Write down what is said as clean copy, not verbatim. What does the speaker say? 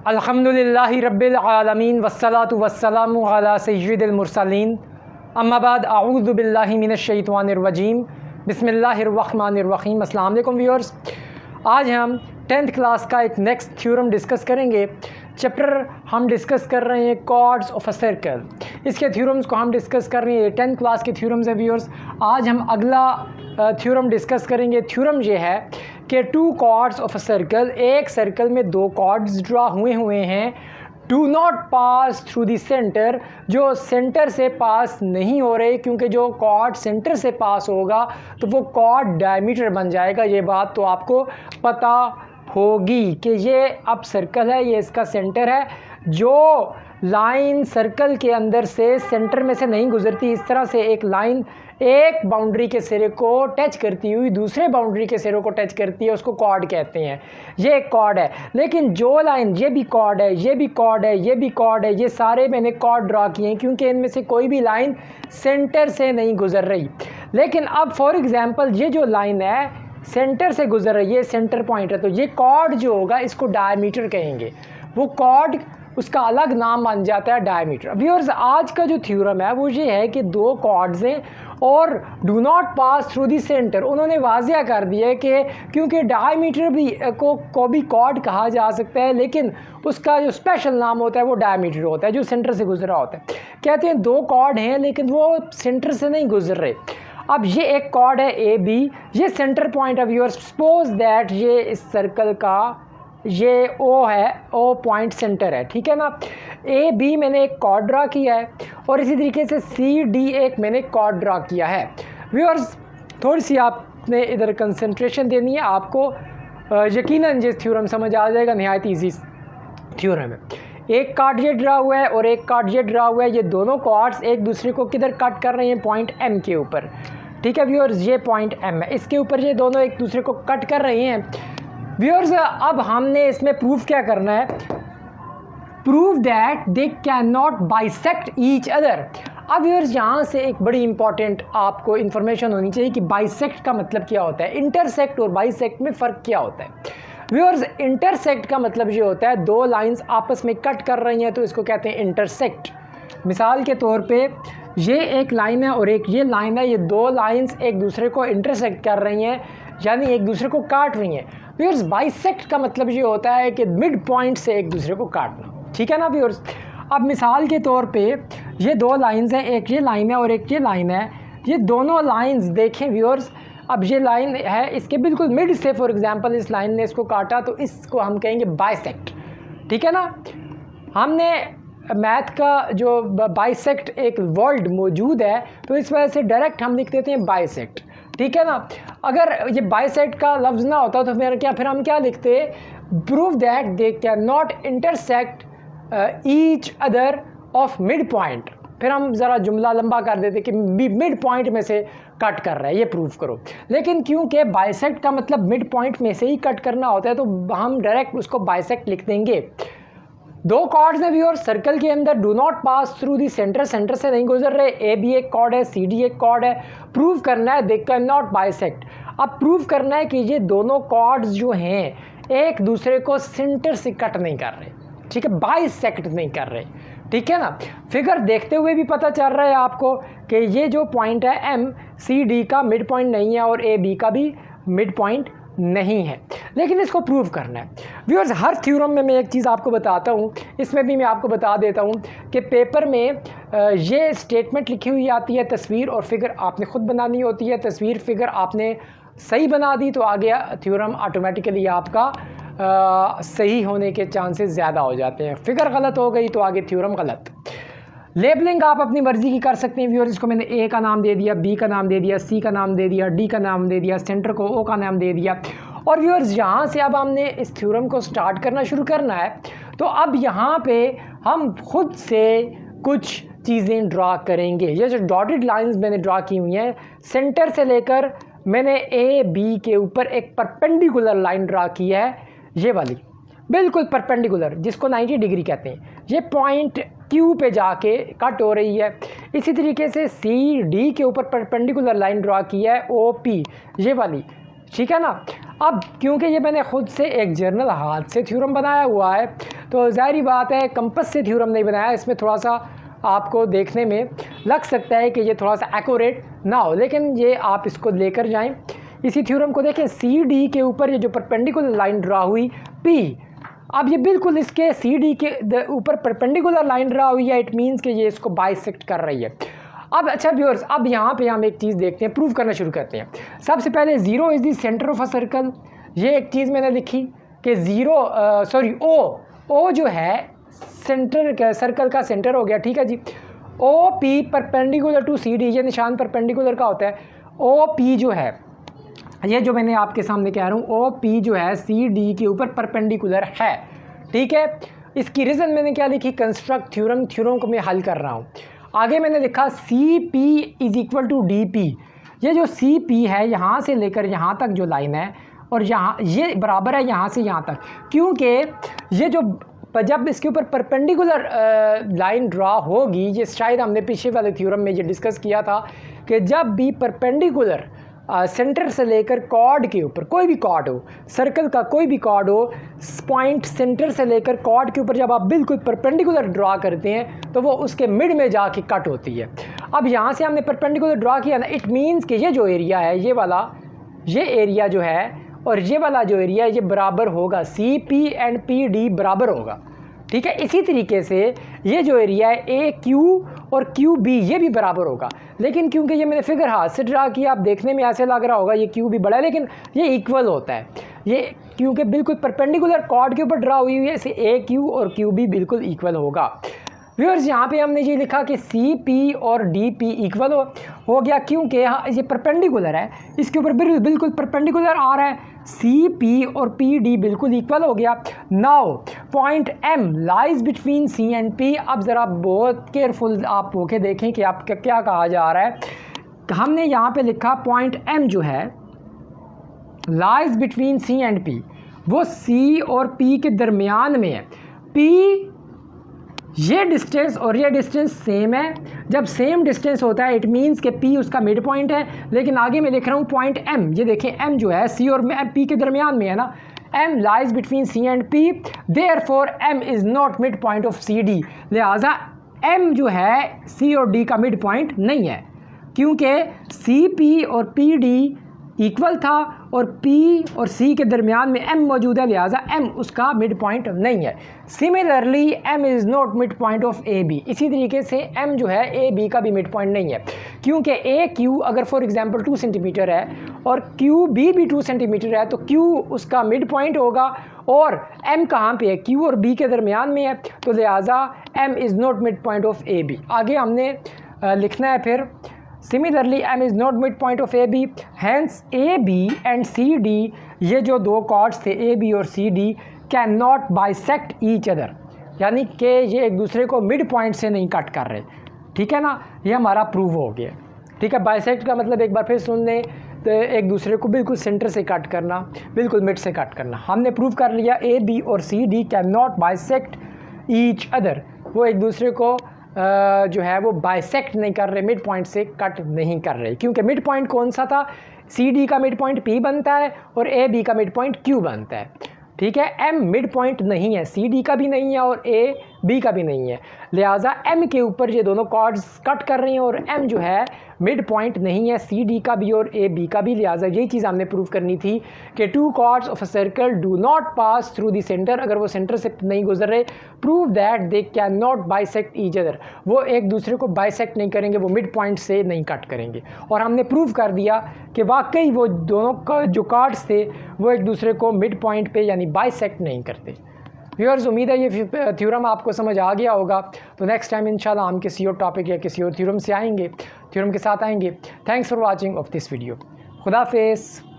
अल्हम्दुलिल्लाहि रब्बिल आलमीन वस्सलातु वस्सलामु अला सय्यिदिल मुरसलीन अम्मा बाद अऊज़ु बिल्लाहि मिनश शैतानिर रजीम बिस्मिल्लाहिर रहमानिर रहीम। अस्सलाम वालेकुम व्यूअर्स, आज हम 10th क्लास का एक नेक्स्ट थ्योरम डिस्कस करेंगे। चैप्टर हम डिस्कस कर रहे हैं कॉर्ड्स ऑफ अ सर्कल। इसके थ्योरम्स को हम डिस्कस कर रहे हैं, 10th क्लास के थ्योरम्स हैं व्यूअर्स। आज हम अगला थ्योरम डिस्कस करेंगे। थ्योरम ये है कि two chords of a circle, एक सर्कल में दो कॉर्ड्स ड्रा हुए हैं, do not pass through the centre, जो सेंटर से पास नहीं हो रहे, क्योंकि जो कॉर्ड सेंटर से पास होगा तो वो कॉर्ड डायमीटर बन जाएगा। ये बात तो आपको पता होगी कि ये अब सर्कल है, ये इसका सेंटर है। जो लाइन सर्कल के अंदर से सेंटर में से नहीं गुजरती, इस तरह से एक लाइन एक बाउंड्री के सिरे को टच करती हुई दूसरे बाउंड्री के सिरे को टच करती है, उसको कॉर्ड कहते हैं। ये एक कॉर्ड है। लेकिन जो लाइन, ये भी कॉर्ड है, ये भी कॉर्ड है, ये भी कॉर्ड है, ये सारे मैंने कॉर्ड ड्रा किए हैं क्योंकि इनमें से कोई भी लाइन सेंटर से नहीं गुजर रही। लेकिन अब फॉर एग्जांपल ये जो लाइन है सेंटर से गुजर रही है, सेंटर पॉइंट है, तो ये कॉर्ड जो होगा इसको डायमीटर कहेंगे। वो कॉर्ड, उसका अलग नाम बन जाता है डायमीटर। व्यूअर्स, आज का जो थ्योरम है वो ये है कि दो कॉर्ड्स हैं और do not pass through the centre. उन्होंने वाजिया कर दिया है कि क्योंकि डायमीटर भी को भी कॉर्ड कहा जा सकता है, लेकिन उसका जो स्पेशल नाम होता है वो डायमीटर होता है, जो सेंटर से गुजरा होता है। कहते हैं दो कॉर्ड हैं लेकिन वो सेंटर से नहीं गुजर रहे। अब ये एक कॉर्ड है ए बी, ये centre point of viewers. Suppose that ये इस सर्कल का ये ओ है, ओ पॉइंट सेंटर है, ठीक है ना। ए बी मैंने एक कॉर्ड ड्रा किया है और इसी तरीके से सी डी एक मैंने कॉर्ड ड्रा किया है। व्यूअर्स, थोड़ी सी आपने इधर कंसंट्रेशन देनी है, आपको यकीनन ये थ्योरम समझ आ जाएगा। नहायत ईजी थ्योरम है। एक कार्ड ये ड्रा हुआ है और एक कार्ड ये ड्रा हुआ है। ये दोनों कॉर्ड्स एक दूसरे को किधर कट कर रहे हैं? पॉइंट एम के ऊपर, ठीक है व्यूअर्स। ये पॉइंट एम है, इसके ऊपर ये दोनों एक दूसरे को कट कर रहे हैं। व्यूअर्स, अब हमने इसमें प्रूफ क्या करना है? Prove that they can not bisect each other. अब व्यूअर्स, यहाँ से एक बड़ी इंपॉर्टेंट आपको इन्फॉर्मेशन होनी चाहिए कि बाइसेक्ट का मतलब क्या होता है, इंटरसेक्ट और बाइसेक्ट में फ़र्क क्या होता है। व्यूअर्स, इंटरसेक्ट का मतलब ये होता है दो लाइंस आपस में कट कर रही हैं तो इसको कहते हैं इंटरसेक्ट। मिसाल के तौर पे ये एक लाइन है और एक ये लाइन है, ये दो लाइंस एक दूसरे को इंटरसेक्ट कर रही हैं, यानी एक दूसरे को काट रही हैं। व्यूअर्स, बाइसेक्ट का मतलब ये होता है कि मिड पॉइंट से एक दूसरे को काटना, ठीक है ना व्यूअर्स। अब मिसाल के तौर पे ये दो लाइंस हैं, एक ये लाइन है और एक ये लाइन है। ये दोनों लाइंस देखें व्यूअर्स, अब ये लाइन है, इसके बिल्कुल मिड से फॉर एग्जांपल इस लाइन ने इसको काटा तो इसको हम कहेंगे बाइसेक्ट, ठीक है ना। हमने मैथ का जो बाइसेक्ट एक वर्ड मौजूद है तो इस वजह से डायरेक्ट हम लिख देते हैं बाइसेक्ट, ठीक है ना। अगर ये बाइसेक्ट का लफ्ज़ ना होता तो फिर हम क्या लिखते? Prove that they can not intersect each other of mid point. फिर हम ज़रा जुमला लंबा कर देते कि मिड पॉइंट में से कट कर रहा है, ये प्रूव करो। लेकिन क्योंकि बाइसेक्ट का मतलब मिड पॉइंट में से ही कट करना होता है तो हम डायरेक्ट उसको बाइसेक्ट लिख देंगे। दो कॉर्ड्स हैं व्यूअर सर्कल के अंदर, do not pass through the centre, centre से नहीं गुजर रहे। ए बी एक कॉर्ड है, सी डी एक कॉर्ड है। प्रूव करना है दे कैन नॉट बाइसेक्ट। अब प्रूव करना है कि ये दोनों कॉर्ड्स जो हैं एक दूसरे को सेंटर से कट नहीं कर रहे, ठीक है, बाइसेक्ट नहीं कर रहे, ठीक है ना। फिगर देखते हुए भी पता चल रहा है आपको कि ये जो पॉइंट है एम सी डी का मिड पॉइंट नहीं है और ए बी का भी मिड पॉइंट नहीं है। लेकिन इसको प्रूव करना है व्यूअर्स। हर थ्योरम में मैं एक चीज़ आपको बताता हूँ, इसमें भी मैं आपको बता देता हूँ कि पेपर में ये स्टेटमेंट लिखी हुई आती है, तस्वीर और फिगर आपने ख़ुद बनानी होती है। तस्वीर फिगर आपने सही बना दी तो आगे थ्योरम ऑटोमेटिकली आपका सही होने के चांसेस ज़्यादा हो जाते हैं। फिगर गलत हो गई तो आगे थ्योरम गलत। लेबलिंग आप अपनी मर्ज़ी की कर सकते हैं व्यूअर्स। इसको मैंने ए का नाम दे दिया, बी का नाम दे दिया, सी का नाम दे दिया, डी का नाम दे दिया, सेंटर को ओ का नाम दे दिया। और व्यूअर्स, यहाँ से अब हमने इस थ्योरम को स्टार्ट करना शुरू करना है। तो अब यहाँ पे हम खुद से कुछ चीज़ें ड्रा करेंगे। ये जो डॉटेड लाइंस मैंने ड्रा की हुई हैं, सेंटर से लेकर मैंने ए बी के ऊपर एक परपेंडिकुलर लाइन ड्रा की है, ये वाली बिल्कुल परपेंडिकुलर, जिसको 90 डिग्री कहते हैं। ये पॉइंट क्यू पे जाके कट हो रही है। इसी तरीके से सी डी के ऊपर परपेंडिकुलर लाइन ड्रा की है ओ पी, ये वाली ठीक है ना। अब क्योंकि ये मैंने ख़ुद से एक जर्नल हाथ से थ्योरम बनाया हुआ है तो ज़ाहिर बात है कंपास से थ्योरम नहीं बनाया, इसमें थोड़ा सा आपको देखने में लग सकता है कि ये थोड़ा सा एक्यूरेट ना हो, लेकिन ये आप इसको लेकर जाएं। इसी थ्योरम को देखें, सी डी के ऊपर ये जो परपेंडिकुलर लाइन ड्रा हुई पी, अब ये बिल्कुल इसके सी डी के ऊपर परपेंडिकुलर लाइन ड्रा हुई है, इट मीन्स कि ये इसको बाइसेक्ट कर रही है। अब अच्छा व्यूअर्स, अब यहाँ पे हम एक चीज़ देखते हैं, प्रूव करना शुरू करते हैं। सबसे पहले 0 is the centre of a circle, ये एक चीज़ मैंने लिखी कि ओ जो है सेंटर सर्कल का सेंटर हो गया, ठीक है जी। O P perpendicular to C D, ये निशान परपेंडिकुलर का होता है। ओ पी जो है, ये जो मैंने आपके सामने कह रहा हूँ, ओ पी जो है सी डी के ऊपर परपेंडिकुलर है, ठीक है। इसकी रीज़न मैंने क्या लिखी, कंस्ट्रक्ट थ्योरम को मैं हल कर रहा हूँ। आगे मैंने लिखा C P is equal to D P, ये जो सी पी है यहाँ से लेकर यहाँ तक जो लाइन है और यहाँ ये बराबर है यहाँ से यहाँ तक, क्योंकि ये जो जब इसके ऊपर परपेंडिकुलर लाइन ड्रा होगी, ये शायद हमने पीछे वाले थ्योरम में ये डिस्कस किया था कि जब भी परपेंडिकुलर सेंटर से लेकर कॉर्ड के ऊपर, कोई भी कॉर्ड हो, सर्कल का कोई भी कॉर्ड हो, पॉइंट सेंटर से लेकर कॉर्ड के ऊपर जब आप बिल्कुल परपेंडिकुलर ड्रा करते हैं तो वो उसके मिड में जाके कट होती है। अब यहाँ से हमने परपेंडिकुलर ड्रा किया ना, इट मीन्स कि ये जो एरिया है, ये एरिया जो है और ये वाला जो एरिया है ये बराबर होगा, C P and P D बराबर होगा, ठीक है। इसी तरीके से ये जो एरिया है ए क्यू और क्यू बी ये भी बराबर होगा, लेकिन क्योंकि ये मैंने फिगर हाथ से ड्रा किया, आप देखने में ऐसे लग रहा होगा ये क्यू भी बड़ा है, लेकिन ये इक्वल होता है, ये क्योंकि बिल्कुल परपेंडिकुलर कॉर्ड के ऊपर ड्रा हुई हुई है, इसे ए क्यू और क्यू बी बिल्कुल इक्वल होगा। व्यूअर्स, यहाँ पे हमने ये लिखा कि सी पी और डी पी इक्वल हो गया, क्योंकि यहाँ ये परपेंडिकुलर है, इसके ऊपर बिल्कुल परपेंडिकुलर आ रहा है, सी पी और पी डी बिल्कुल इक्वल हो गया। Now point M lies between C and P. अब ज़रा बहुत केयरफुल आप होके देखें कि आप क्या कहा जा रहा है। हमने यहाँ पे लिखा पॉइंट एम जो है lies between C and P, वो सी और पी के दरमियान में है। पी ये डिस्टेंस और ये डिस्टेंस सेम है, जब सेम डिस्टेंस होता है इट मीन्स कि P उसका मिड पॉइंट है। लेकिन आगे मैं लिख रहा हूँ पॉइंट M, ये देखें M जो है C और P के दरमियान में है ना, M lies between C and P, therefore M is not mid point of CD, लिहाजा M जो है C और D का मिड पॉइंट नहीं है, क्योंकि CP और PD इक्वल था और P और C के दरमियान में M मौजूद है, लिहाजा M उसका मिड पॉइंट नहीं है। Similarly M is not mid point of AB, इसी तरीके से M जो है AB का भी मिड पॉइंट नहीं है, क्योंकि AQ अगर फॉर एग्जांपल 2 सेंटीमीटर है और QB भी 2 सेंटीमीटर है तो Q उसका मिड पॉइंट होगा और M कहाँ पे है, Q और B के दरमियान में है, तो लिहाजा M is not mid point of AB। आगे हमने लिखना है फिर Similarly, M is not midpoint of AB, hence AB and CD, ये जो दो कॉर्ड्स थे AB और CD can not bisect each other, यानी कि ये एक दूसरे को मिड पॉइंट से नहीं कट कर रहे, ठीक है ना। ये हमारा प्रूव हो गया, ठीक है। बाइसेक्ट का मतलब एक बार फिर सुन लें तो एक दूसरे को बिल्कुल सेंटर से कट करना, बिल्कुल मिड से कट करना। हमने प्रूव कर लिया AB और CD can not bisect each other, वो एक दूसरे को जो है वो बाइसेक्ट नहीं कर रहे, मिड पॉइंट से कट नहीं कर रहे, क्योंकि मिड पॉइंट कौन सा था, CD का मिड पॉइंट P बनता है और AB का मिड पॉइंट Q बनता है, ठीक है। M मिड पॉइंट नहीं है, CD का भी नहीं है और AB का भी नहीं है, लिहाजा M के ऊपर ये दोनों कॉर्ड्स कट कर रही हैं और M जो है मिड पॉइंट नहीं है CD का भी और AB का भी, लिहाजा यही चीज़ हमने प्रूव करनी थी कि 2 chords of a circle do not pass through the centre, अगर वो सेंटर से नहीं गुजर रहे, prove that they can not bisect each other, वो एक दूसरे को बाइसेक्ट नहीं करेंगे, वो मिड पॉइंट से नहीं कट करेंगे। और हमने प्रूव कर दिया कि वाकई वो दोनों जो कॉर्ड्स थे वो एक दूसरे को मिड पॉइंट पे यानी बाइसेक्ट नहीं करते। व्यूअर्स, उम्मीद है ये थ्योरम आपको समझ आ गया होगा, तो नेक्स्ट टाइम इंशाल्लाह हम किसी और टॉपिक या किसी और थ्योरम के साथ आएंगे। Thanks for watching of this video. खुदा हाफिज़।